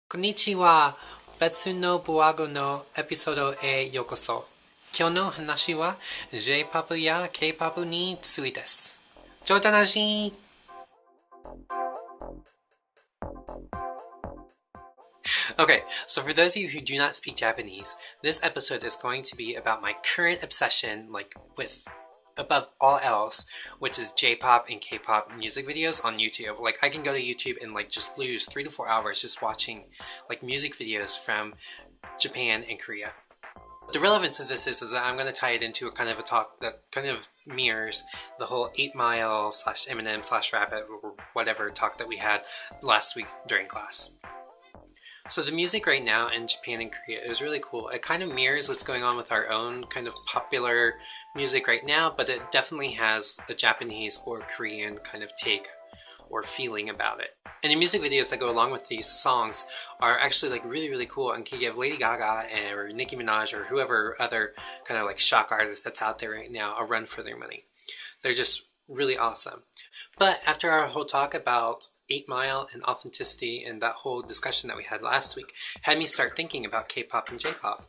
Konnichiwa! 別のブログのエピソードへようこそ。今日の話は J-POP や K-POP についてです。超楽しい Okay, so for those of you who do not speak Japanese, this episode is going to be about my current obsession, with above all else, which is J-pop and K-pop music videos on YouTube. Like, I can go to YouTube and just lose 3 to 4 hours just watching music videos from Japan and Korea. The relevance of this is that I'm going to tie it into a kind of a talk that kind of mirrors the whole 8 Mile / Eminem / Rabbit or whatever talk that we had last week during class. So the music right now in Japan and Korea is really cool. It kind of mirrors what's going on with our own kind of popular music right now, but it definitely has a Japanese or Korean kind of take or feeling about it. And the music videos that go along with these songs are actually really cool and can give Lady Gaga or Nicki Minaj or whoever other kind of shock artist that's out there right now a run for their money. They're just really awesome. But after our whole talk about 8 Mile and authenticity and that whole discussion that we had last week had me start thinking about K-pop and J-pop.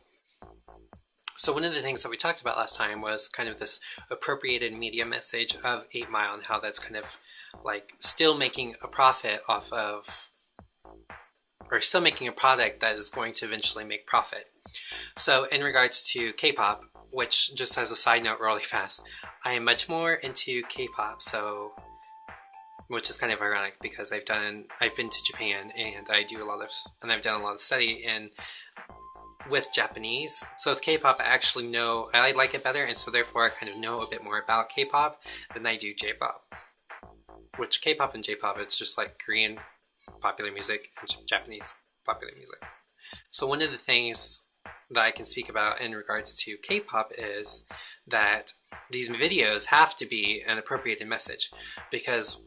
So one of the things that we talked about last time was kind of this appropriated media message of 8 Mile and how that's kind of still making a profit off of, or still making a product that is going to eventually make profit. So in regards to K-pop, which just as a side note really fast, I am much more into K-pop, so which is kind of ironic because I've been to Japan and I've done a lot of study with Japanese. So with K-pop, I like it better, and so therefore I kind of know a bit more about K-pop than I do J-pop. Which K-pop and J-pop, it's just like Korean popular music and Japanese popular music. So one of the things that I can speak about in regards to K-pop is that these videos have to be an appropriated message, because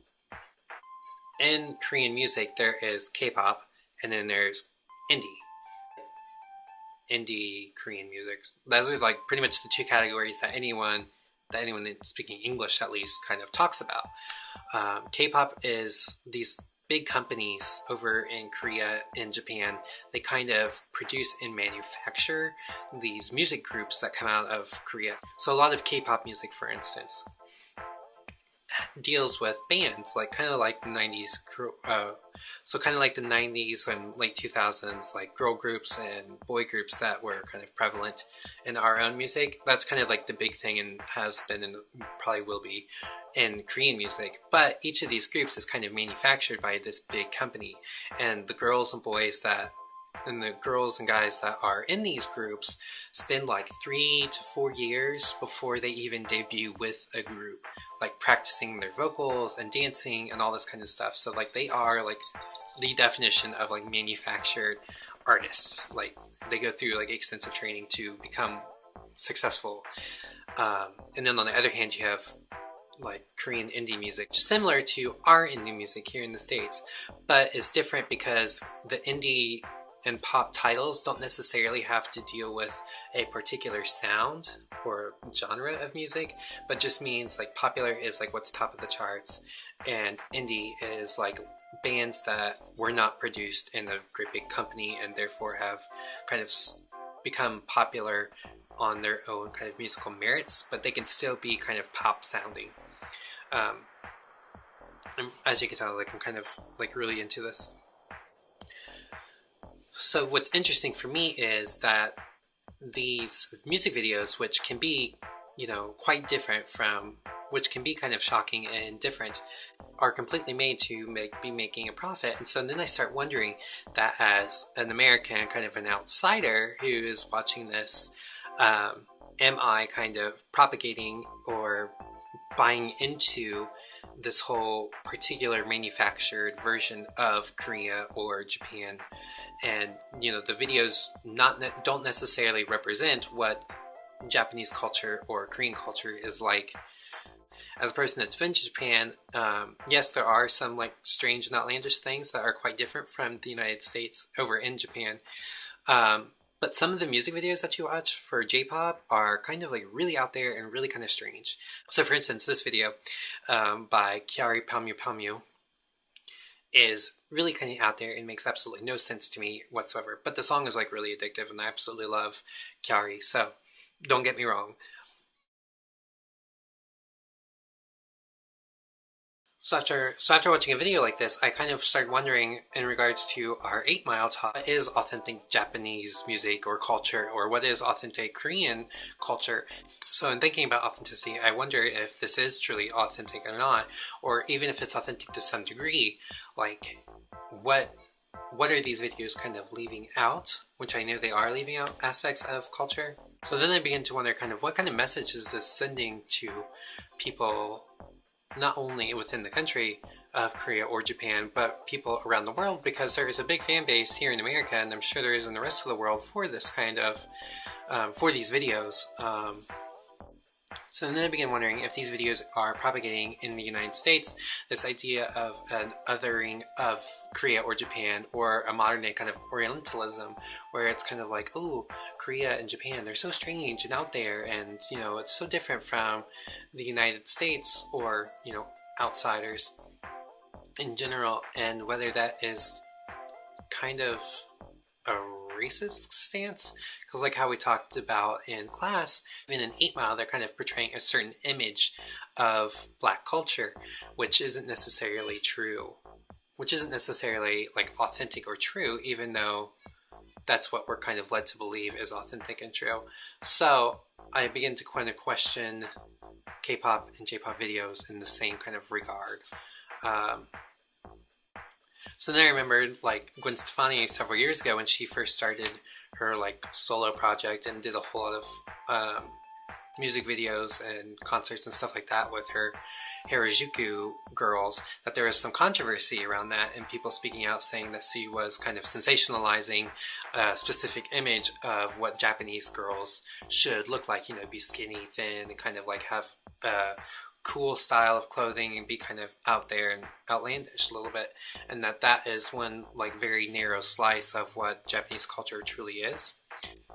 in Korean music there is K-pop and then there's indie Korean music. Those are pretty much the two categories that anyone speaking English at least kind of talks about. K-pop is these big companies over in Korea and Japan. They kind of produce and manufacture these music groups that come out of Korea. So a lot of K-pop music, for instance, deals with bands kind of like the 90s, so kind of like the 90s and late 2000s, girl groups and boy groups that were kind of prevalent in our own music. That's kind of the big thing and has been and probably will be in Korean music. But each of these groups is kind of manufactured by this big company, and the girls and guys that are in these groups spend 3 to 4 years before they even debut with a group, practicing their vocals and dancing and all this kind of stuff. So they are the definition of manufactured artists. They go through extensive training to become successful. And then on the other hand, you have Korean indie music, similar to our indie music here in the States, but it's different because the indie and pop titles don't necessarily have to deal with a particular sound or genre of music, but just means popular is what's top of the charts, and indie is bands that were not produced in a great big company and therefore have kind of become popular on their own kind of musical merits, but they can still be kind of pop sounding. As you can tell, I'm kind of really into this. So what's interesting for me is that these music videos, which can be, quite different which can be kind of shocking and different, are completely made to be making a profit. And so then I start wondering that as an American, kind of an outsider who is watching this, am I kind of propagating or buying into this whole particular manufactured version of Korea or Japan? And the videos don't necessarily represent what Japanese culture or Korean culture is like. As a person that's been to Japan, yes, there are some strange and outlandish things that are quite different from the United States over in Japan. But some of the music videos that you watch for J-pop are kind of really out there and really kind of strange. So for instance, this video by Kyari Pamyu Pamyu is really kind of out there and makes absolutely no sense to me whatsoever. But the song is like really addictive, and I absolutely love Kyari, so don't get me wrong. So after watching a video like this, I kind of started wondering in regards to our 8 Mile talk, what is authentic Japanese music or culture, or what is authentic Korean culture? So in thinking about authenticity, I wonder if this is truly authentic or not, or even if it's authentic to some degree, like what are these videos kind of leaving out, which I know they are leaving out aspects of culture. So then I begin to wonder kind of what kind of message is this sending to people, not only within the country of Korea or Japan, but people around the world, because there is a big fan base here in America, and I'm sure there is in the rest of the world for this kind of, for these videos. So then I began wondering if these videos are propagating in the United States this idea of an othering of Korea or Japan, or a modern day kind of Orientalism, where it's kind of like, oh, Korea and Japan, they're so strange and out there, and, you know, it's so different from the United States, or, you know, outsiders in general, and whether that is kind of a racist stance, because like how we talked about in class, even in 8 Mile, they're kind of portraying a certain image of Black culture, which isn't necessarily true, which isn't necessarily like authentic or true, even though that's what we're kind of led to believe is authentic and true. So I begin to kind of question K-pop and J-pop videos in the same kind of regard. So then I remembered like Gwen Stefani several years ago when she first started her like solo project and did a whole lot of music videos and concerts and stuff like that with her Harajuku girls, that there was some controversy around that, and people speaking out saying that she was kind of sensationalizing a specific image of what Japanese girls should look like, you know, be skinny, thin, and kind of like have a cool style of clothing and be kind of out there and outlandish a little bit, and that is one like very narrow slice of what Japanese culture truly is.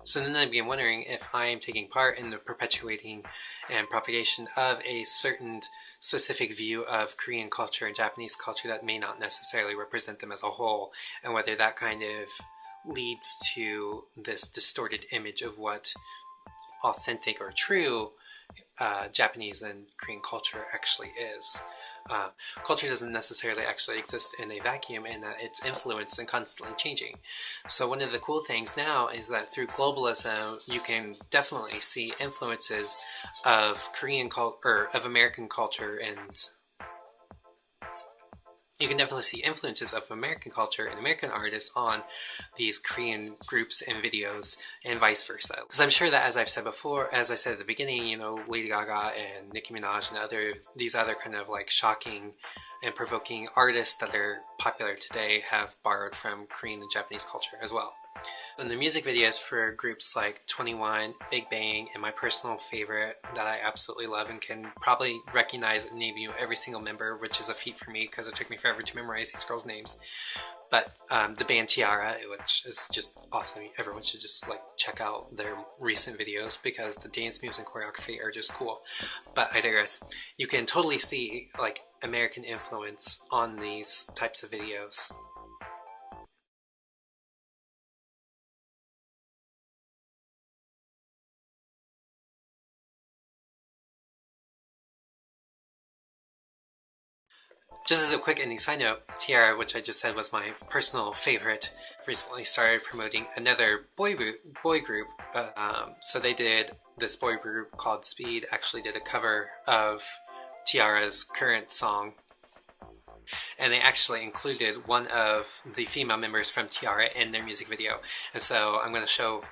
So then I began wondering if I am taking part in the perpetuating and propagation of a certain specific view of Korean culture and Japanese culture that may not necessarily represent them as a whole, and whether that kind of leads to this distorted image of what authentic or true Japanese and Korean culture actually is. Culture doesn't necessarily actually exist in a vacuum, and that it's influenced and constantly changing. So one of the cool things now is that through globalism, you can definitely see influences of Korean culture, or of American culture, and you can definitely see influences of American culture and American artists on these Korean groups and videos, and vice versa. Because I'm sure that, as I've said before, as I said at the beginning, you know, Lady Gaga and Nicki Minaj and these other kind of like shocking and provoking artists that are popular today have borrowed from Korean and Japanese culture as well. And the music videos for groups like 21, Big Bang, and my personal favorite that I absolutely love and can probably recognize and name you every single member, which is a feat for me because it took me forever to memorize these girls' names. But the band Tiara, which is just awesome. Everyone should just like check out their recent videos because the dance moves and choreography are just cool. But I digress. You can totally see like American influence on these types of videos. Just as a quick ending side note, Tiara, which I just said was my personal favorite, recently started promoting another boy group. So they did this boy group called Speed, actually did a cover of Tiara's current song, and they actually included one of the female members from Tiara in their music video. And so I'm going to show.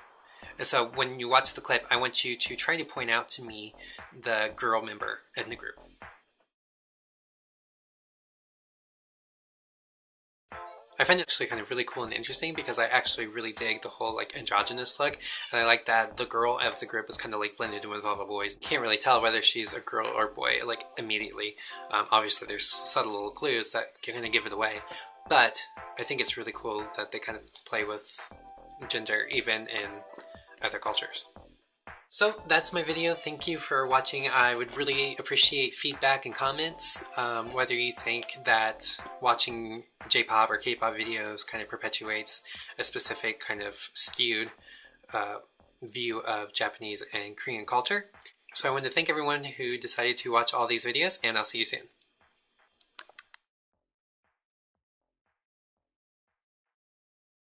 And so when you watch the clip, I want you to try to point out to me the girl member in the group. I find it actually kind of really cool and interesting because I actually really dig the whole like androgynous look, and I like that the girl of the group is kind of like blended in with all the boys. You can't really tell whether she's a girl or boy like immediately. Obviously there's subtle little clues that can kind of give it away, but I think it's really cool that they kind of play with gender even in other cultures. So that's my video. Thank you for watching. I would really appreciate feedback and comments, whether you think that watching J-pop or K-pop videos kind of perpetuates a specific kind of skewed view of Japanese and Korean culture. So I want to thank everyone who decided to watch all these videos, and I'll see you soon.